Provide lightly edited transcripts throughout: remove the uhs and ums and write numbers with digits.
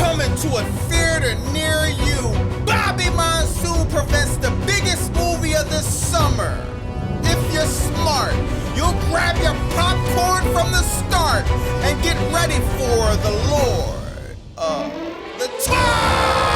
Coming to a theater near you, Bobby Monsoon presents the biggest movie of the summer. If you're smart, you'll grab your popcorn from the start and get ready for the Lord of the Tarps!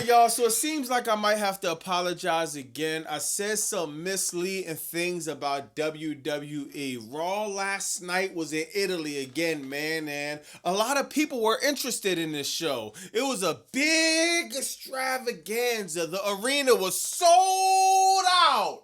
Y'all, so it seems like I might have to apologize again. I said some misleading things about WWE. Raw last night was in Italy again, man, and a lot of people were interested in this show. It was a big extravaganza. The arena was sold out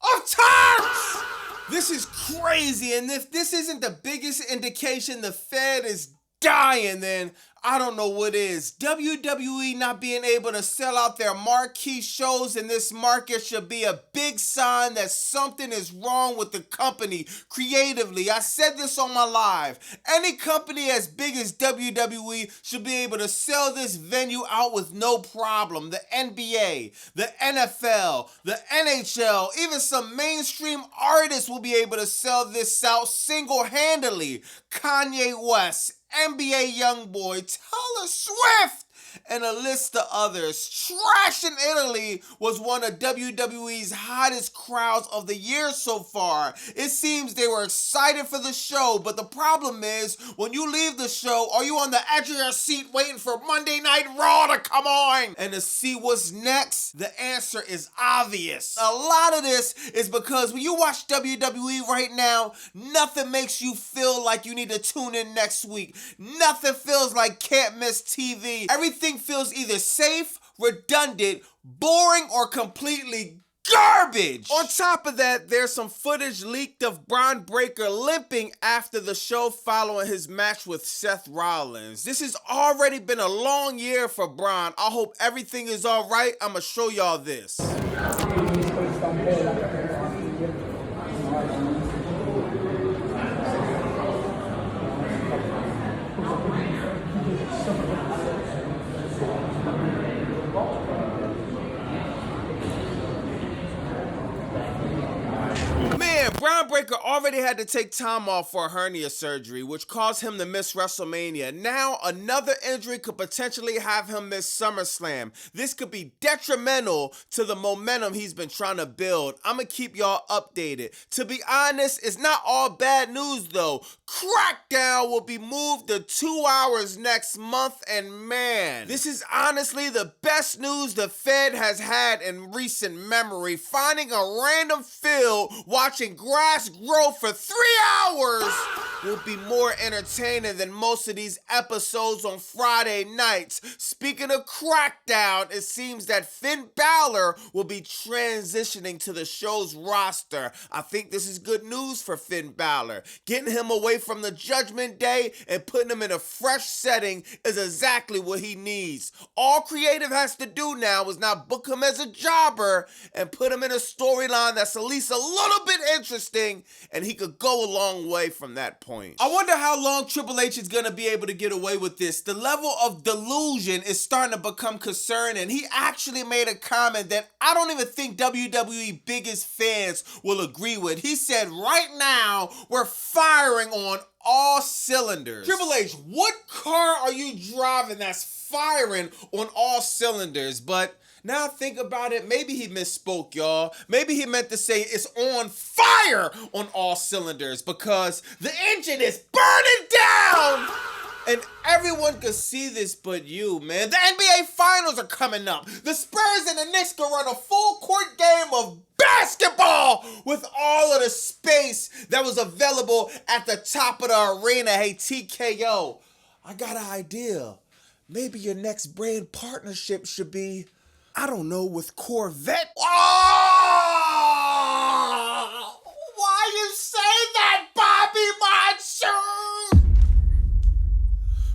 of Tarps! This is crazy, and if this isn't the biggest indication the Fed is dying, then I don't know what is. WWE not being able to sell out their marquee shows in this market should be a big sign that something is wrong with the company creatively. I said this on my live. Any company as big as WWE should be able to sell this venue out with no problem. The NBA, the NFL, the NHL, even some mainstream artists will be able to sell this out single-handedly. Kanye West, NBA Youngboy, Taylor Swift, and a list of others. Trash in Italy was one of WWE's hottest crowds of the year so far. It seems they were excited for the show, but the problem is, when you leave the show, are you on the edge of your seat waiting for Monday Night Raw to come on? And to see what's next, the answer is obvious. A lot of this is because when you watch WWE right now, nothing makes you feel like you need to tune in next week. Nothing feels like can't miss TV. Everything feels either safe, redundant, boring, or completely garbage. On top of that, there's some footage leaked of Bron Breakker limping after the show following his match with Seth Rollins. This has already been a long year for Bron. I hope everything is all right. I'm gonna show y'all this. Bron Breakker already had to take time off for a hernia surgery, which caused him to miss WrestleMania. Now, another injury could potentially have him miss SummerSlam. This could be detrimental to the momentum he's been trying to build. I'm gonna keep y'all updated. To be honest, it's not all bad news though. Crackdown will be moved to 2 hours next month, and man, this is honestly the best news the Fed has had in recent memory. Finding a random field, watching grass grow for 3 hours will be more entertaining than most of these episodes on Friday nights. Speaking of Crackdown, it seems that Finn Balor will be transitioning to the show's roster. I think this is good news for Finn Balor. Getting him away from the Judgment Day and putting him in a fresh setting is exactly what he needs. All creative has to do now is not book him as a jobber and put him in a storyline that's at least a little bit interesting, and he could go a long way from that point. I wonder how long Triple H is going to be able to get away with this. The level of delusion is starting to become concerning. He actually made a comment that I don't even think WWE biggest fans will agree with. He said, right now, we're firing on all cylinders. Triple H, what car are you driving that's firing on all cylinders? But now think about it, maybe he misspoke, y'all. Maybe he meant to say it's on fire on all cylinders because the engine is burning down. And everyone could see this but you, man. The NBA Finals are coming up. The Spurs and the Knicks can run a full court game of basketball with all of the space that was available at the top of the arena. Hey, TKO, I got an idea. Maybe your next brand partnership should be, I don't know, with Corvette. Oh! Why you say that, Bobby Monsoon?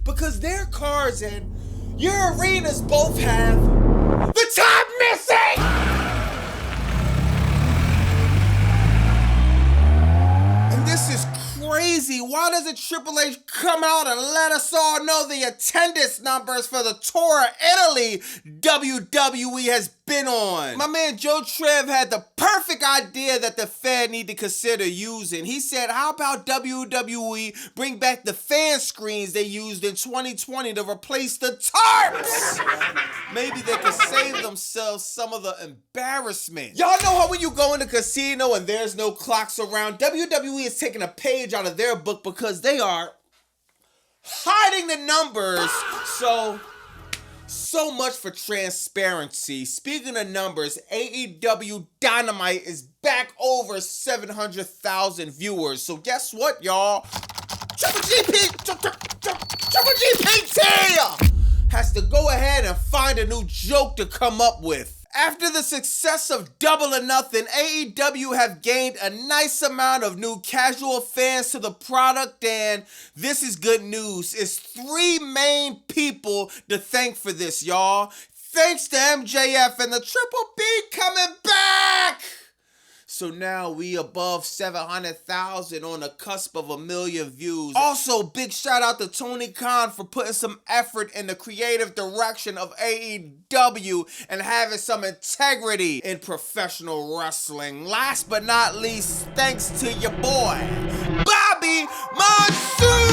Because their cars and your arenas both have the top missing! why doesn't Triple H come out and let us all know the attendance numbers for the tour of Italy WWE has been on? My man Joe Trev had the perfect idea that the Fed need to consider using. He said, how about WWE bring back the fan screens they used in 2020 to replace the tarps? Maybe they could save themselves some of the embarrassment. Y'all know how when you go in the casino and there's no clocks around, WWE is taking a page out of their book because they are hiding the numbers. So much for transparency. Speaking of numbers, AEW Dynamite is back over 700,000 viewers. So guess what, y'all? Triple GPT has to go ahead and find a new joke to come up with. After the success of Double or Nothing, AEW have gained a nice amount of new casual fans to the product, and this is good news. It's 3 main people to thank for this, y'all. Thanks to MJF and the Triple B coming back! So now we above 700,000 on the cusp of 1 million views. Also, big shout out to Tony Khan for putting some effort in the creative direction of AEW and having some integrity in professional wrestling. Last but not least, thanks to your boy, Bobby Monsoon!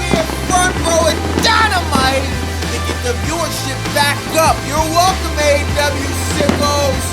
Being front row at Dynamite to get the viewership back up. You're welcome, AEW sickos.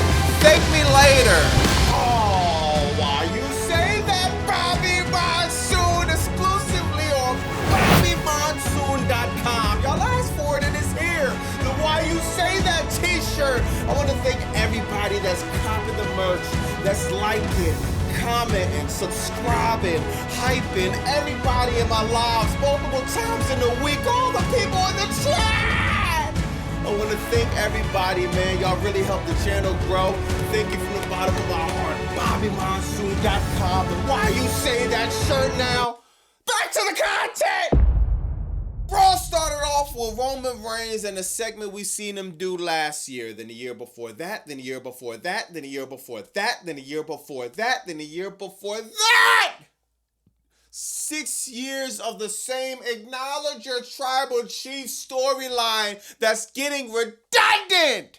Thank me later. Oh, why you say that, Bobby Monsoon? Exclusively on BobbyMonsoon.com. Y'all asked for it and it's here. The Why You Say That t-shirt. I want to thank everybody that's copying the merch, that's liking, commenting, subscribing, hyping, everybody in my lives multiple times in a week, all the people in the chat. I want to thank everybody, man. Y'all really helped the channel grow. Thank you from the bottom of my heart. BobbyMonsoon.com. And Why You Say That shirt now. Back to the content! Raw started off with Roman Reigns and a segment we seen him do last year, then the year before that, then the year before that, then the year before that, then the year before that, then the year before that! 6 years of the same acknowledge your tribal chief storyline that's getting redundant.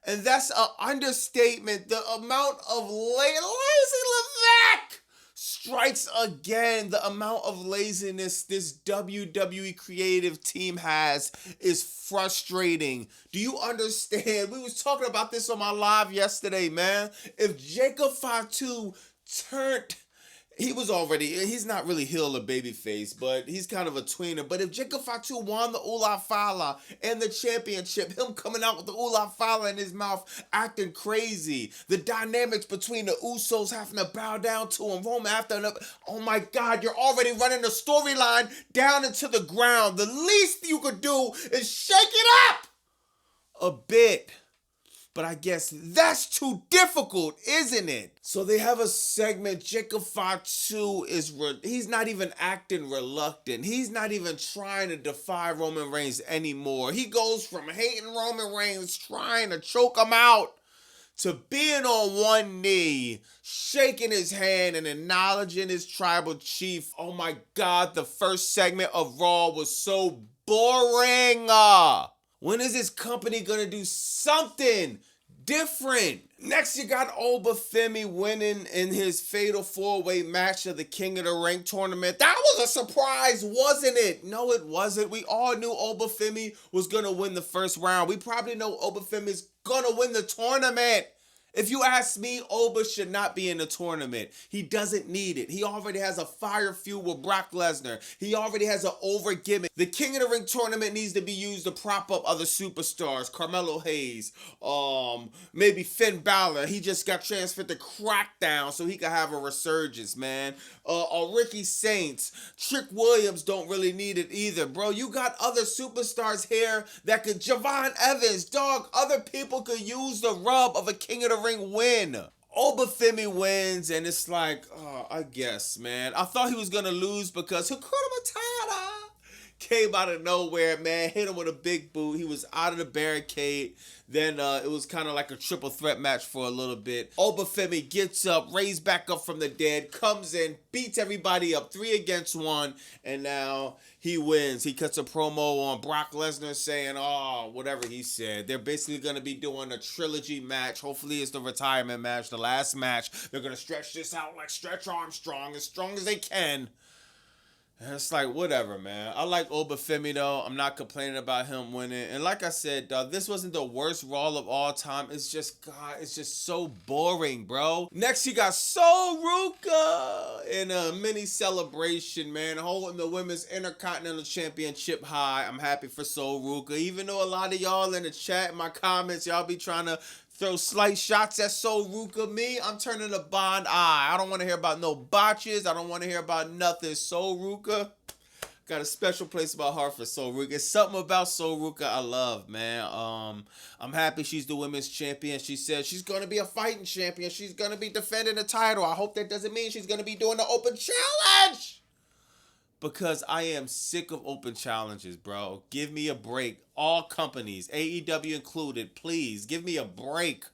And that's an understatement. The amount of lazy Levesque strikes again. The amount of laziness this WWE creative team has is frustrating. Do you understand? We was talking about this on my live yesterday, man. If Jacob Fatu turned... he's not really heel or babyface, but he's kind of a tweener. But if Jacob Fatu won the Ula Fala and the championship, him coming out with the Ula Fala in his mouth, acting crazy, the dynamics between the Usos having to bow down to him, Roman after another, oh my God, you're already running the storyline down into the ground. The least you could do is shake it up a bit. But I guess that's too difficult, isn't it? So they have a segment, Jacob Fatu he's not even acting reluctant. He's not even trying to defy Roman Reigns anymore. He goes from hating Roman Reigns, trying to choke him out, to being on one knee, shaking his hand and acknowledging his tribal chief. Oh my God, the first segment of Raw was so boring. When is this company gonna do something different? Next, you got Obafemi winning in his fatal 4-way match of the King of the Ring tournament. That was a surprise, wasn't it? No, it wasn't. We all knew Obafemi was gonna win the first round. We probably know Obafemi's gonna win the tournament. If you ask me, Oba should not be in the tournament. He doesn't need it. He already has a fire feud with Brock Lesnar. He already has an over gimmick. The King of the Ring tournament needs to be used to prop up other superstars. Carmelo Hayes, maybe Finn Balor. He just got transferred to Crackdown so he can have a resurgence, man. Ricky Saints, Trick Williams don't really need it either, bro. You got other superstars here that could, Javon Evans, dog, other people could use the rub of a King of the Ring win. Obafemi wins, and it's like, I guess, man. I thought he was going to lose because Hakuna Matata came out of nowhere, man, hit him with a big boot. He was out of the barricade. Then it was kind of like a triple threat match for a little bit. Obafemi gets up, raised back up from the dead, comes in, beats everybody up 3 against 1, and now he wins. He cuts a promo on Brock Lesnar saying, whatever he said. They're basically going to be doing a trilogy match. Hopefully it's the retirement match, the last match. They're going to stretch this out like Stretch Armstrong, as strong as they can. And it's like, whatever, man. I like Obafemi, though. I'm not complaining about him winning. And like I said, dog, this wasn't the worst Raw of all time. It's just, God, it's just so boring, bro. Next, you got Sol Ruka in a mini celebration, man, holding the Women's Intercontinental Championship high. I'm happy for Sol Ruka. Even though a lot of y'all in the chat, in my comments, y'all be trying to throw slight shots at Sol Ruka. Me, I'm turning a blind eye. I don't want to hear about no botches. I don't want to hear about nothing. Sol Ruka, got a special place in my heart for Sol Ruka. It's something about Sol Ruka I love, man. I'm happy she's the women's champion. She said she's going to be a fighting champion. She's going to be defending the title. I hope that doesn't mean she's going to be doing the open challenge. Because I am sick of open challenges, bro. Give me a break. All companies, AEW included, please give me a break.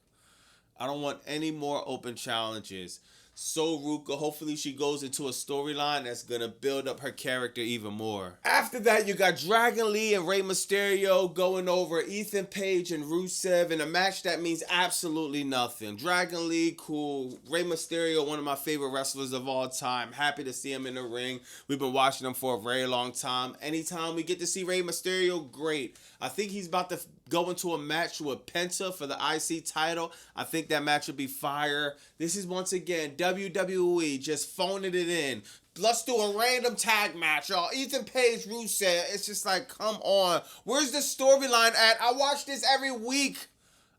I don't want any more open challenges. Sol Ruka, hopefully she goes into a storyline that's going to build up her character even more. After that, you got Dragon Lee and Rey Mysterio going over Ethan Page and Rusev in a match that means absolutely nothing. Dragon Lee, cool. Rey Mysterio, one of my favorite wrestlers of all time. Happy to see him in the ring. We've been watching him for a very long time. Anytime we get to see Rey Mysterio, great. I think he's about to go into a match with Penta for the IC title. I think that match will be fire. This is once again WWE just phoning it in. Let's do a random tag match, y'all. Ethan Page, Rusev. It's just like, come on. Where's the storyline at? I watch this every week.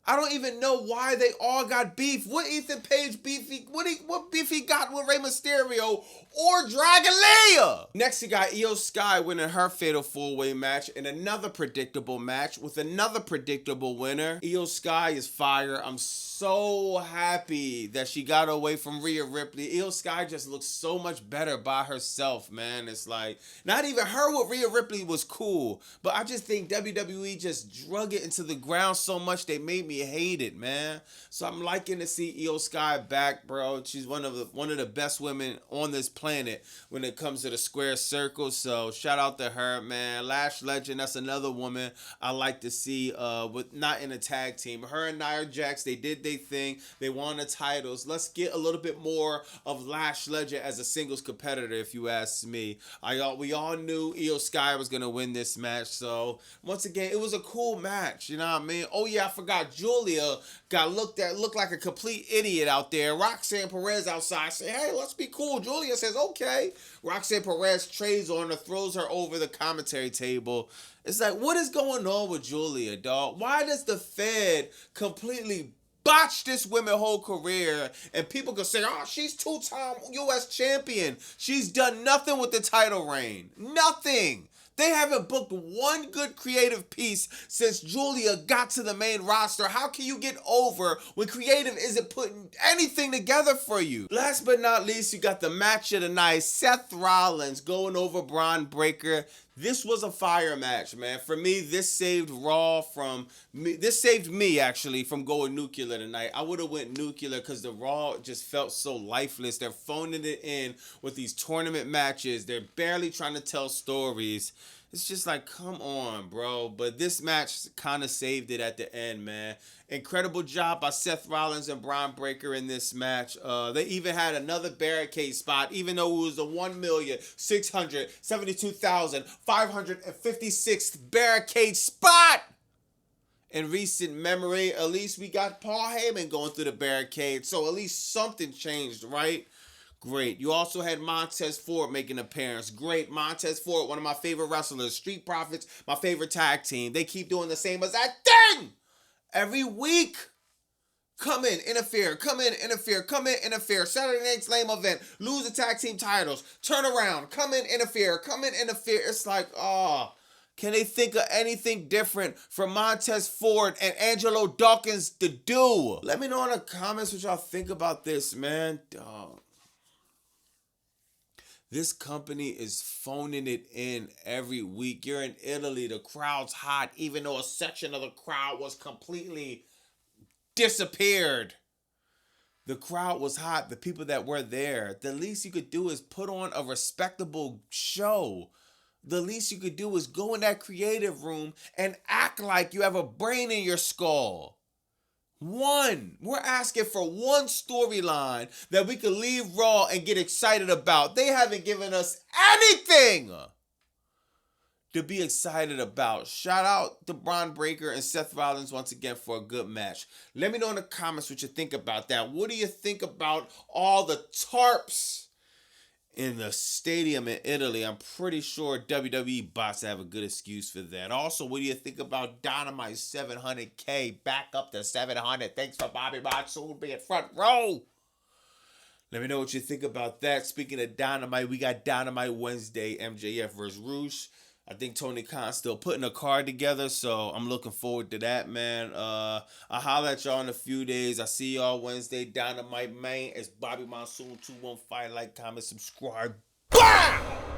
I don't even know why they all got beef. What Ethan Page beef? What beef he got with Rey Mysterio or Dragon Lee? Next, you got Io Sky winning her fatal 4-way match in another predictable match with another predictable winner. Io Sky is fire. I'm so happy that she got away from Rhea Ripley. Io Sky just looks so much better by herself, man. It's like, not even her with Rhea Ripley was cool, but I just think WWE just drug it into the ground so much they made me hate it, man. So I'm liking to see Io Sky back, bro. She's one of the best women on this planet when it comes to the square circle. So shout out to her, man. Lash Legend, that's another woman I like to see with not in a tag team. Her and Nia Jax, they did their thing. They won the titles. Let's get a little bit more of Lash Legend as a singles competitor, if you ask me. We all knew Io Sky was gonna win this match. So once again, it was a cool match. You know what I mean? Oh yeah, I forgot. Julia looked like a complete idiot out there. Roxanne Perez outside saying, hey, let's be cool. Julia says, okay. Roxanne Perez trades on her, throws her over the commentary table. It's like, what is going on with Julia, dog? Why does the Fed completely botch this woman's whole career? And people can say, oh, she's 2-time U.S. champion. She's done nothing with the title reign. Nothing. They haven't booked one good creative piece since Julia got to the main roster. How can you get over when creative isn't putting anything together for you? Last but not least, you got the match of the night. Seth Rollins going over Bron Breakker. This was a fire match, man. For me, this saved Raw from me. This saved me, actually, from going nuclear tonight. I would have went nuclear because the Raw just felt so lifeless. They're phoning it in with these tournament matches. They're barely trying to tell stories. It's just like, come on, bro. But this match kind of saved it at the end, man. Incredible job by Seth Rollins and Bron Breakker in this match. They even had another barricade spot, even though it was the 1,672,556th barricade spot. In recent memory, at least we got Paul Heyman going through the barricade. So at least something changed, right? Great. You also had Montez Ford making an appearance. Great. Montez Ford, one of my favorite wrestlers. Street Profits, my favorite tag team. They keep doing the same exact thing every week. Come in, interfere. Come in, interfere. Come in, interfere. Saturday Night's Lame event. Lose the tag team titles. Turn around. Come in, interfere. Come in, interfere. It's like, can they think of anything different for Montez Ford and Angelo Dawkins to do? Let me know in the comments what y'all think about this, man. This company is phoning it in every week. You're in Italy, the crowd's hot, even though a section of the crowd was completely disappeared. The crowd was hot. The people that were there, the least you could do is put on a respectable show. The least you could do is go in that creative room and act like you have a brain in your skull. We're asking for one storyline that we could leave Raw and get excited about. They haven't given us anything to be excited about. Shout out to Bron Breakker and Seth Rollins once again for a good match. Let me know in the comments what you think about that. What do you think about all the tarps in the stadium in Italy? I'm pretty sure WWE bots have a good excuse for that. Also, what do you think about Dynamite 700K back up to 700? Thanks for Bobby Monsoon being front row. Let me know what you think about that. Speaking of Dynamite, we got Dynamite Wednesday, MJF versus Roosh. I think Tony Khan's still putting a card together, so I'm looking forward to that, man. I'll holler at y'all in a few days. I see y'all Wednesday. Dynamite, man. It's Bobby Monsoon 215. Like, comment, subscribe. Bam!